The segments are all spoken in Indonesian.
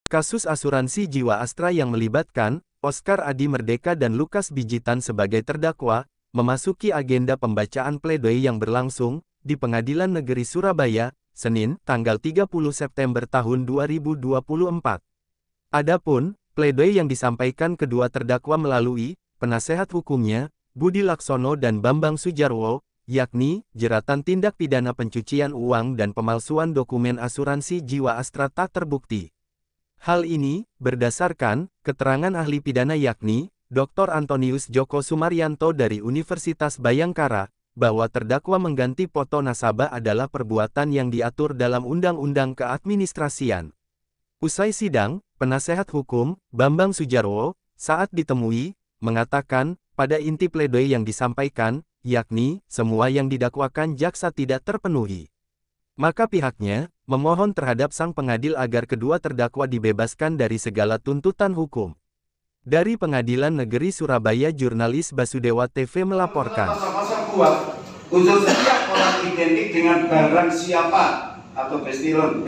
Kasus asuransi Jiwa-Astra yang melibatkan Oscar Adi Merdeka dan Lukas Bijitan sebagai terdakwa, memasuki agenda pembacaan pledoi yang berlangsung di Pengadilan Negeri Surabaya, Senin, tanggal 30 September tahun 2024. Adapun, pledoi yang disampaikan kedua terdakwa melalui penasehat hukumnya, Budi Laksono dan Bambang Sujarwo, yakni jeratan tindak pidana pencucian uang dan pemalsuan dokumen asuransi Jiwa-Astra tak terbukti. Hal ini berdasarkan keterangan ahli pidana yakni Dr. Antonius Joko Sumaryanto dari Universitas Bayangkara, bahwa terdakwa mengganti foto nasabah adalah perbuatan yang diatur dalam Undang-Undang Keadministrasian. Usai sidang, penasehat hukum, Bambang Sujarwo, saat ditemui, mengatakan, pada inti pledoi yang disampaikan, yakni, semua yang didakwakan jaksa tidak terpenuhi. Maka pihaknya, memohon terhadap sang pengadil agar kedua terdakwa dibebaskan dari segala tuntutan hukum. Dari Pengadilan Negeri Surabaya, jurnalis Basudewa TV melaporkan. Unsur setiap orang identik dengan barang siapa atau bestilon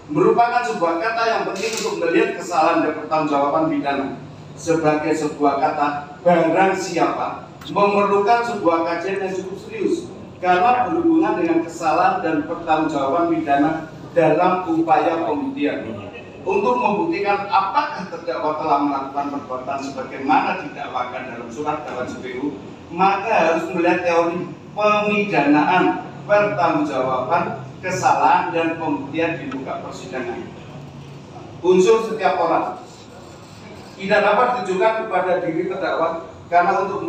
merupakan sebuah kata yang penting untuk melihat kesalahan dan pertanggungjawaban pidana. Sebagai sebuah kata, barang siapa memerlukan sebuah kajian yang cukup serius karena berhubungan dengan kesalahan dan pertanggungjawaban pidana dalam upaya pembuktian. Untuk membuktikan apakah terdakwa telah melakukan perbuatan sebagaimana didakwakan dalam surat dakwaan JPU, maka harus melihat teori pemidanaan, pertanggungjawaban, kesalahan dan pembuktian di muka persidangan. Unsur setiap orang tidak dapat ditujukan kepada diri terdakwa, karena untuk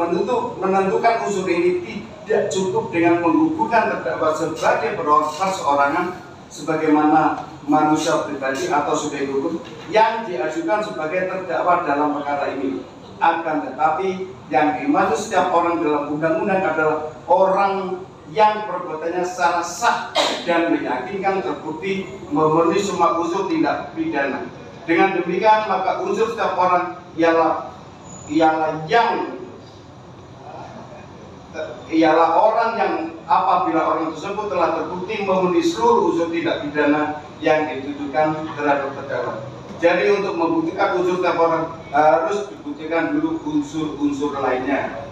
menentukan unsur ini tidak cukup dengan menghubungkan terdakwa sebagai perseorangan sebagaimana manusia pribadi atau subjek hukum yang diajukan sebagai terdakwa dalam perkara ini. Akan tetapi yang dimaksud setiap orang dalam undang-undang adalah orang yang perbuatannya secara sah dan meyakinkan terbukti memenuhi semua unsur tindak pidana. Dengan demikian maka unsur setiap orang ialah orang yang apabila orang tersebut telah terbukti memenuhi seluruh unsur tindak pidana yang ditujukan terhadap terdakwa. Jadi untuk membuktikan unsur setiap orang harus dibuktikan dulu unsur-unsur lainnya.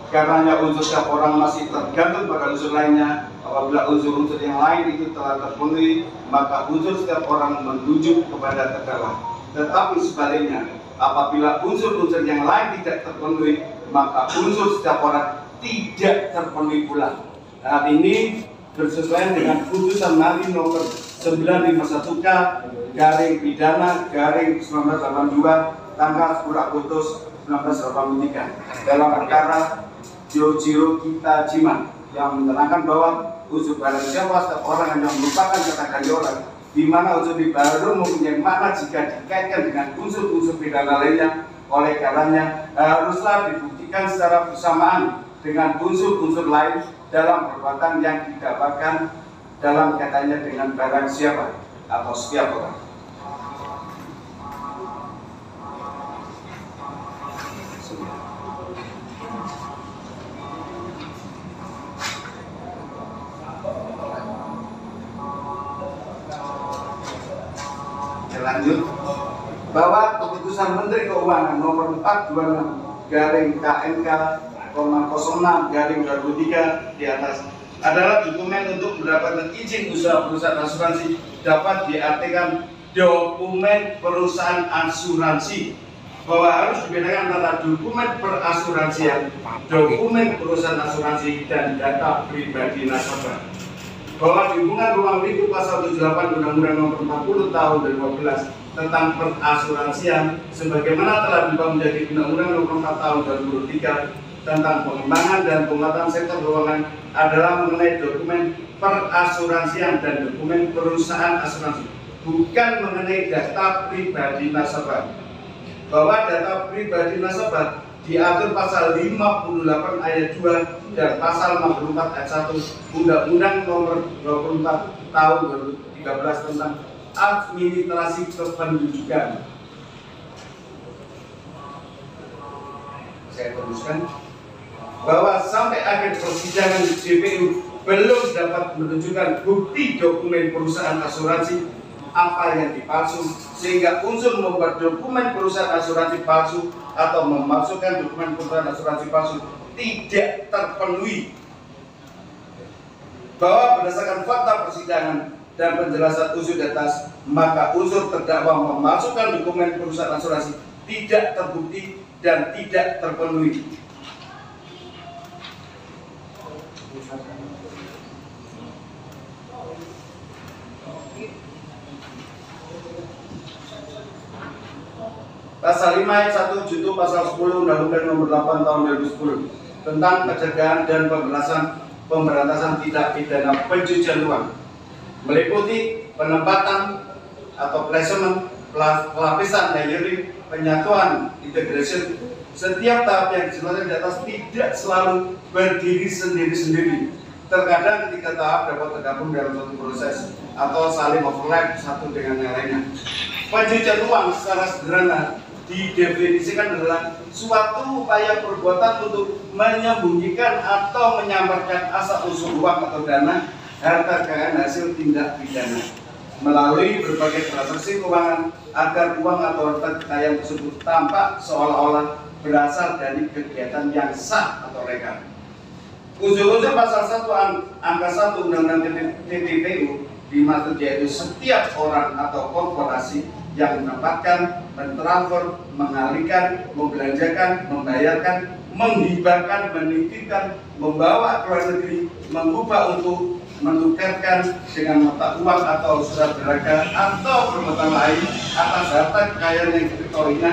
Karena unsur setiap orang masih tergantung pada unsur lainnya. Apabila unsur-unsur yang lain itu telah terpenuhi, maka unsur setiap orang menuju kepada terdakwa. Tetapi sebaliknya, apabila unsur-unsur yang lain tidak terpenuhi, maka unsur setiap orang tidak terpenuhi pula. Hal ini bersesuaian dengan putusan Mari nomor 951K garing pidana garing 1982 tanggal 10 Agustus 1983 dalam perkara Jojiro Kita Jiman yang menerangkan bahwa unsur barang siapa setiap orang yang merupakan kategori orang, di mana unsur ini baru mempunyai makna jika dikaitkan dengan unsur-unsur pidana lainnya. Oleh karenanya haruslah dibuktikan secara bersamaan dengan unsur-unsur lain dalam perbuatan yang didakwakan dalam kaitannya dengan barang siapa atau setiap orang. Lanjut, bahwa keputusan Menteri Keuangan nomor 426 garing KNK 06 garing 2003 di atas adalah dokumen untuk mendapatkan izin usaha perusahaan asuransi dapat diartikan dokumen perusahaan asuransi, bahwa harus dibedakan antara dokumen perasuransian, dokumen perusahaan asuransi dan data pribadi nasabah. Bahwa di hubungan ruang lingkup pasal 78 Undang-Undang Nomor 40 Tahun 2012 tentang perasuransian sebagaimana telah diubah menjadi Undang-Undang Nomor 4 Tahun 2003 tentang pengembangan dan penguatan sektor keuangan adalah mengenai dokumen perasuransian dan dokumen perusahaan asuransi, bukan mengenai data pribadi nasabah. Bahwa data pribadi nasabah diatur pasal 58 ayat 2 dan pasal 64 ayat 1 Undang-Undang Nomor 24 Tahun 2013 tentang administrasi kependudukan. Saya teruskan bahwa sampai akhir persidangan JPU belum dapat menunjukkan bukti dokumen perusahaan asuransi apa yang dipalsu, sehingga unsur membuat dokumen perusahaan asuransi palsu atau memasukkan dokumen perusahaan asuransi palsu tidak terpenuhi. Bahwa berdasarkan fakta persidangan dan penjelasan unsur di atas, maka unsur terdakwa memasukkan dokumen perusahaan asuransi tidak terbukti dan tidak terpenuhi. Pasal 5 ayat 1 junto pasal 10 Undang-Undang Nomor 8 Tahun 2010 tentang pencegahan dan pemberantasan tindak pidana pencucian uang meliputi penempatan atau placement, pelapisan, layering, penyatuan, integration. Setiap tahap yang dijelaskan di atas tidak selalu berdiri sendiri-sendiri. Terkadang ketika tahap dapat tergabung dalam suatu proses atau saling overlap satu dengan yang lainnya. Pencucian uang secara sederhana didefinisikan adalah suatu upaya perbuatan untuk menyembunyikan atau menyamarkan asal-usul uang atau dana harta kekayaan hasil tindak pidana melalui berbagai transaksi keuangan agar uang atau harta kekayaan tersebut tampak seolah-olah berasal dari kegiatan yang sah atau legal. Unsur-unsur pasal 1 angka 1 Undang-Undang TPPU dimaksud yaitu setiap orang atau korporasi yang menempatkan, mentransfer, mengalihkan, membelanjakan, membayarkan, menghibahkan, menitipkan, membawa ke luar negeri, mengubah untuk menukarkan dengan mata uang atau surat berharga atau perbuatan lain atas harta kekayaan yang diketahuinya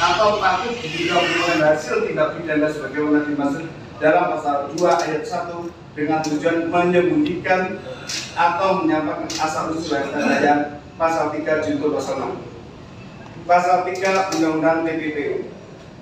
atau patut diduga merupakan hasil tindak pidana sebagaimana dimaksud dalam pasal 2 ayat 1 dengan tujuan menyembunyikan atau menyampaikan asal-usul harta kekayaan pasal 3 junto pasal 6. Pasal 3 Undang-Undang TPPU.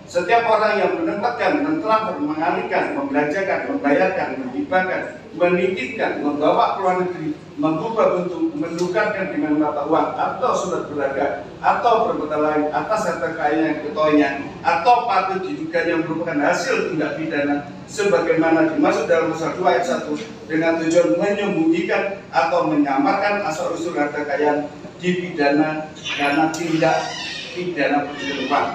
Setiap orang yang menempatkan, mentransfer, mengalihkan, membelanjakan, membayarkan, menghibahkan, menitipkan, membawa ke luar negeri, mengubah bentuk, menukarkan dengan mata uang atau surat berharga atau perbuatan lain atas harta kekayaan yang diketahuinya atau patut diduga yang merupakan hasil tindak pidana sebagaimana dimaksud dalam pasal 2 ayat 1 dengan tujuan menyembunyikan atau menyamarkan asal-usul harta kekayaan dipidana karena tindak pidana pencucian uang.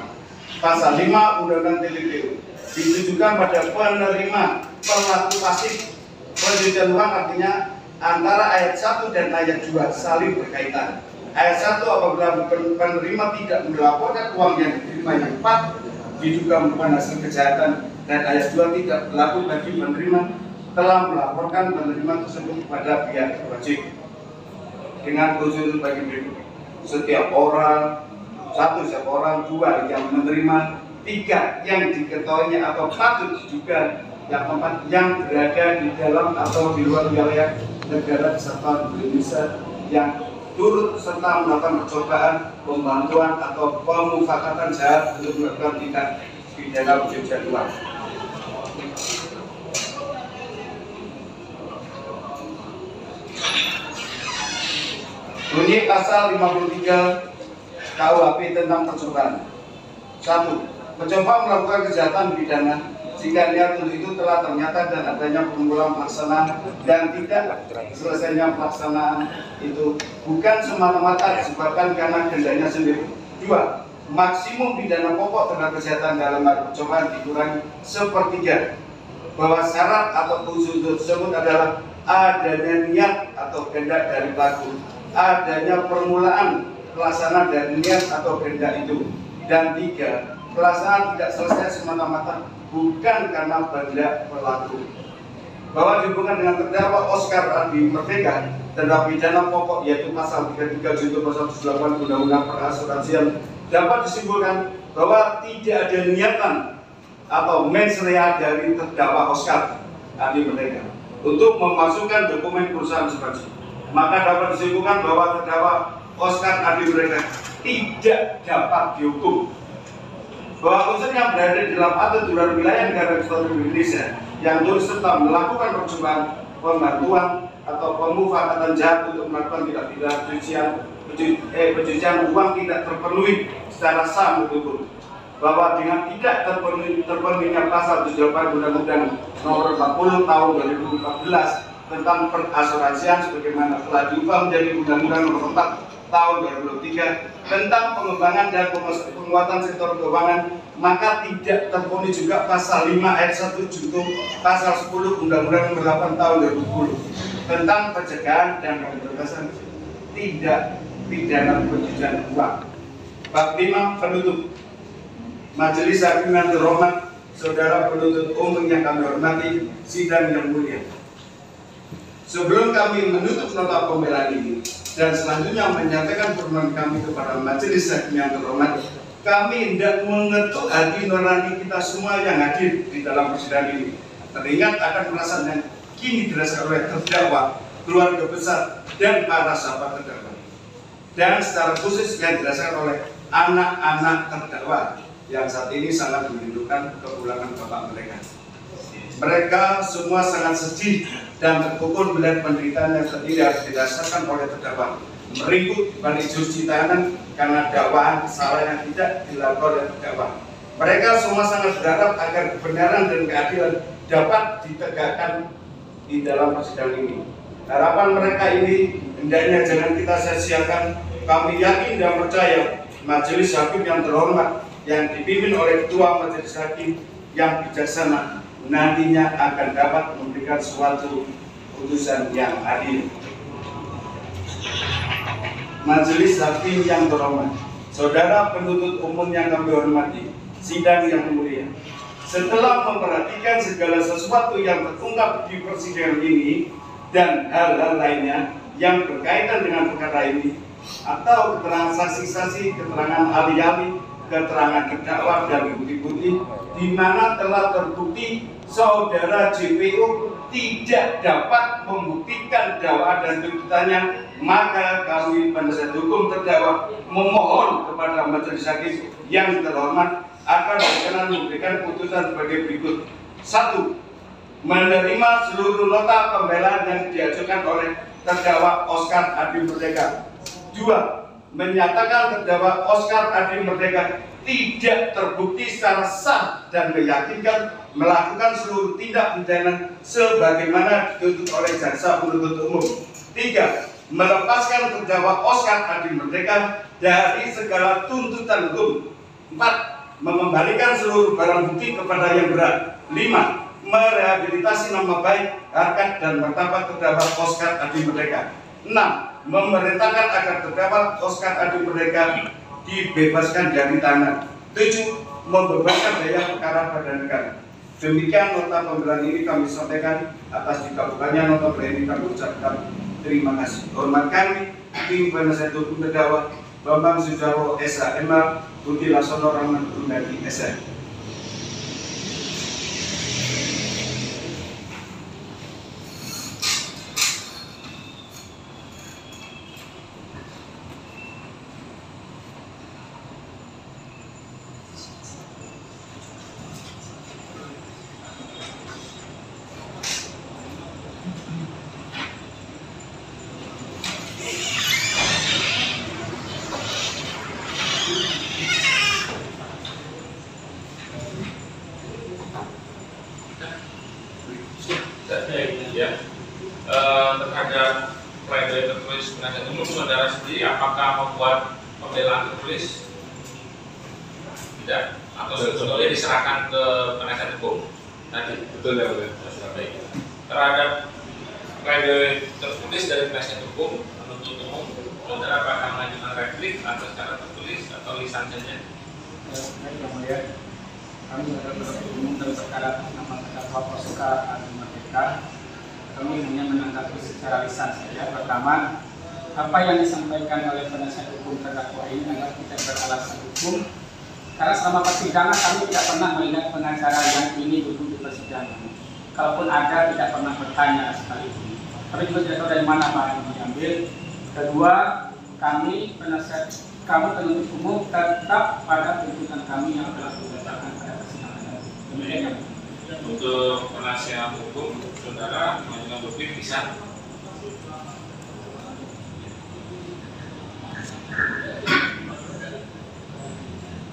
Pasal 5 Undang-Undang TPPU ditujukan pada penerima pelaku pasif pencucian uang, artinya antara ayat 1 dan ayat 2 saling berkaitan. Ayat 1 apabila penerima tidak melaporkan uang yang diterima yang tepat diduga merupakan hasil kejahatan, dan ayat 2 tidak berlaku bagi penerima telah melaporkan penerima tersebut kepada pihak wajib. Dengan unsur bagi berikut: setiap orang, setiap orang, 2 yang menerima, 3 yang diketahuinya atau patut diduga, yang 4 yang berada di dalam atau di luar wilayah negara kesatuan Indonesia yang turut serta melakukan percobaan, pembantuan atau pemufakatan jahat untuk melakukan tindak pidana pencucian uang. Bunyi pasal 53 KUHP tentang percobaan. 1. Mencoba melakukan kejahatan pidana jika niat untuk itu telah ternyata dan adanya pengulangan pelaksanaan dan tidak selesainya pelaksanaan itu bukan semata-mata disebabkan karena kehendaknya sendiri. 2. Maksimum pidana pokok terhadap kejahatan dalam hal percobaan dikurangi sepertiga, bahwa syarat atau unsur tersebut adalah adanya niat atau kehendak dari pelaku, adanya permulaan pelaksanaan dari niat atau kehendak itu, dan 3. Pelaksanaan tidak selesai semata-mata bukan karena kehendak pelaku. Bahwa dihubungkan dengan terdakwa Oscar Adi Merdeka terdakwa pidana pokok yaitu pasal 33 junto pasal 78 Undang-Undang Perasuransian, dapat disimpulkan bahwa tidak ada niatan atau mens rea dari terdakwa Oscar Adi Merdeka untuk memasukkan dokumen perusahaan asuransi. Maka dapat disimpulkan bahwa terdakwa Oscar Adi Merdeka tidak dapat dihukum. Bahwa unsur yang berada di dalam atau di luar wilayah negara kesatuan Indonesia yang turut serta melakukan percobaan, pembantuan atau pemufakatan jahat untuk melakukan tindak pidana pencucian uang tidak terpenuhi secara sah menurut hukum. Bahwa dengan tidak terpenuhinya pasal 78 Undang-Undang Nomor 40 Tahun 2014 tentang perasuransian sebagaimana telah diubah menjadi Undang-Undang Nomor 4 tahun 2003 tentang pengembangan dan penguatan sektor keuangan, maka tidak terpenuhi juga pasal 5 ayat 1 junto pasal 10 Undang-Undang Nomor 8 tahun 2010 tentang pencegahan dan pemberantasan tindak pidana pencucian uang. Bab 5 penutup. Majelis Hakim yang terhormat, saudara penuntut umum yang kami hormati, sidang yang mulia. Sebelum kami menutup nota pembelaan ini dan selanjutnya menyampaikan permohonan kami kepada Majelis Hakim yang terhormat, kami hendak mengetuk hati nurani kita semua yang hadir di dalam persidangan ini, teringat akan perasaan yang kini dirasakan oleh terdakwa, keluarga besar, dan para sahabat terdakwa, dan secara khusus yang dirasakan oleh anak-anak terdakwa yang saat ini sangat merindukan kepulangan bapak mereka. Mereka semua sangat sedih dan terpukul melihat penderitaan yang terdiri harus dirasakan oleh terdakwa, meringkuk di balik jeruji tahanan karena dakwaan kesalahan yang tidak dilakukan oleh terdakwa. Mereka semua sangat berharap agar kebenaran dan keadilan dapat ditegakkan di dalam persidangan ini. Harapan mereka ini hendaknya jangan kita sia-siakan. Kami yakin dan percaya Majelis Hakim yang terhormat yang dipimpin oleh Ketua Majelis Hakim yang bijaksana nantinya akan dapat memberikan suatu putusan yang adil. Majelis Hakim yang terhormat, saudara penuntut umum yang kami hormati, sidang yang mulia. Setelah memperhatikan segala sesuatu yang terungkap di persidangan ini dan hal-hal lainnya yang berkaitan dengan perkara ini, atau keterangan saksi-saksi, keterangan ahli-ahli, keterangan terdakwa dan bukti-bukti di mana telah terbukti saudara JPO tidak dapat membuktikan dakwaan dan tuntutannya, maka kami penasihat hukum terdakwa memohon kepada Majelis Hakim yang terhormat akan berkenan memberikan putusan sebagai berikut. 1. Menerima seluruh nota pembelaan yang diajukan oleh terdakwa Oscar Adi Merdeka. 2. Menyatakan terdakwa Oscar Adi Merdeka tidak terbukti secara sah dan meyakinkan melakukan seluruh tindak pidana sebagaimana dituntut oleh jaksa penuntut umum. 3. Melepaskan terdakwa Oscar Adi Merdeka dari segala tuntutan hukum. 4. Mengembalikan seluruh barang bukti kepada yang berat. 5. Merehabilitasi nama baik, harkat dan martabat terdakwa Oscar Adi Merdeka. 6. Memerintahkan agar terdakwa Oscar Adi Merdeka dibebaskan dari tahanan. 7. Membebankan biaya perkara pada negara. Demikian nota pembelaan ini kami sampaikan. Atas dikabulkannya nota pembelaan ini kami ucapkan terima kasih. Hormat kami, tim penasihat hukum terdakwa Bambang Sujaro SH, Budi Lasono Rahman Undadi SH. Ya, terhadap pledoi tertulis penasihat umum, saudara sendiri apakah membuat pembelaan tertulis? Tidak, atau sebetulnya diserahkan ke penasihat hukum tadi? Betul ya, boleh. Baik. Terhadap pledoi tertulis dari penasihat hukum penuntut umum, saudara apakah mengajukan replik atau secara tertulis atau lisan saja? Baik, yang mulia, kami adalah penuntut umum dalam perkara nama terdakwa Oscar Adi Merdeka. Kami hanya menanggapi secara lisan saja. Pertama, apa yang disampaikan oleh penasihat hukum terdakwa ini adalah tidak beralasan hukum. Karena selama persidangan kami tidak pernah melihat pengacara yang ini duduk di persidangan. Kalaupun ada, tidak pernah bertanya sekalipun. Kami juga tidak tahu dari mana bahan yang diambil. Kedua, kami penuntut umum tetap pada tuntutan kami yang telah dibacakan pada persidangan. Demikian. Untuk penasihat hukum, saudara mengajukan replik bisa.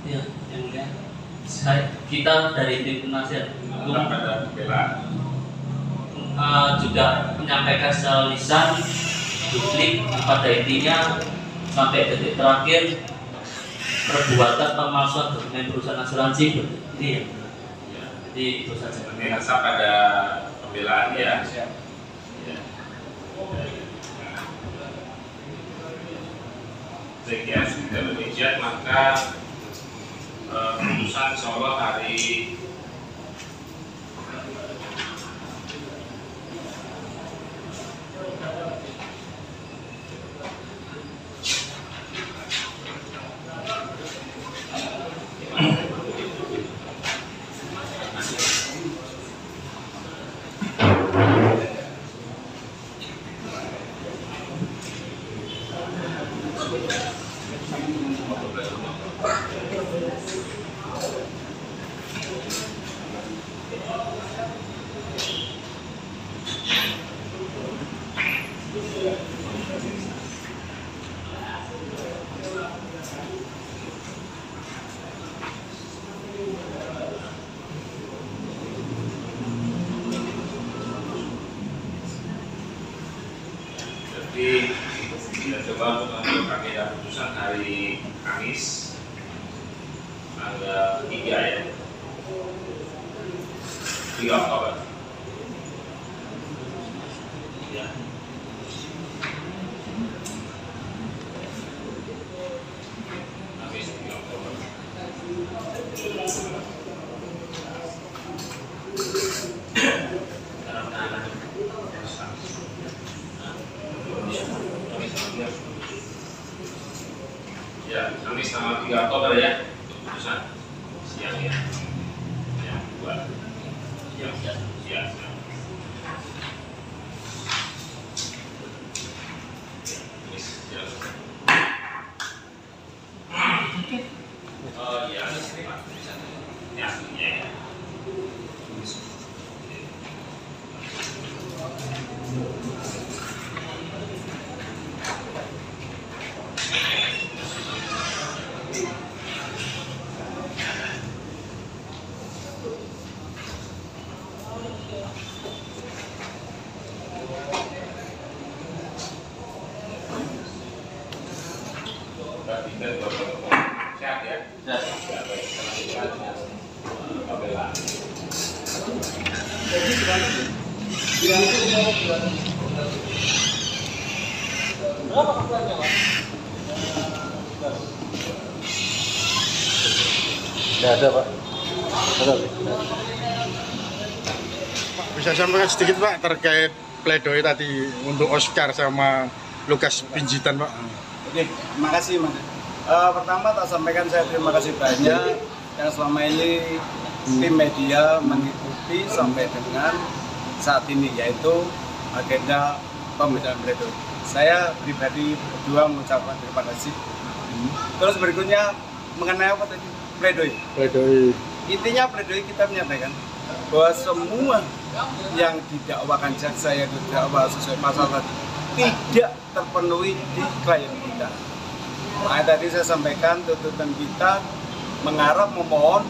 Ya, yang mulia. Kita dari tim penasihat hukum Pada pembelaan juga menyampaikan secara lisan duplik pada intinya sampai detik terakhir perbuatan pemalsuan dokumen perusahaan asuransi ini ya. Jadi itu saja. Ini asal ada pembelaan ya. Ya. Sekian sudah demikian, maka keputusan insya Allah hari kita coba untuk mengambil agenda putusan hari Kamis tanggal 3 ya, 3 Oktober ya. Kamis 3 Oktober. Ya, Kamis tanggal 3 Oktober ya, untuk putusan siang ya. Ya, buat siang. Oh iya, ini aslinya ya. Sehat ya? Tidak ada, Pak. Bisa sampaikan sedikit, Pak, terkait pledoi tadi untuk Oscar sama Lukas Pinjitan, Pak. Oke, terima kasih, Mas. Pertama tak sampaikan saya terima kasih banyak yang selama ini tim media mengikuti sampai dengan saat ini, yaitu agenda pembacaan pledoi. Saya pribadi berdua mengucapkan terima kasih. Terus berikutnya mengenai apa tadi? Pledoi. Intinya pledoi kita menyampaikan bahwa semua yang didakwakan jaksa yang didakwa sesuai pasal tadi tidak terpenuhi di klien kita. Makanya tadi saya sampaikan tuntutan kita mengharap memohon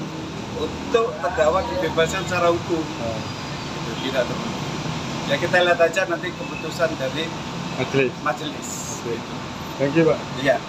untuk terdakwa dibebaskan secara hukum. Itu tidak terpenuhi. Ya kita lihat aja nanti keputusan dari majelis. Thank you, Pak. Iya.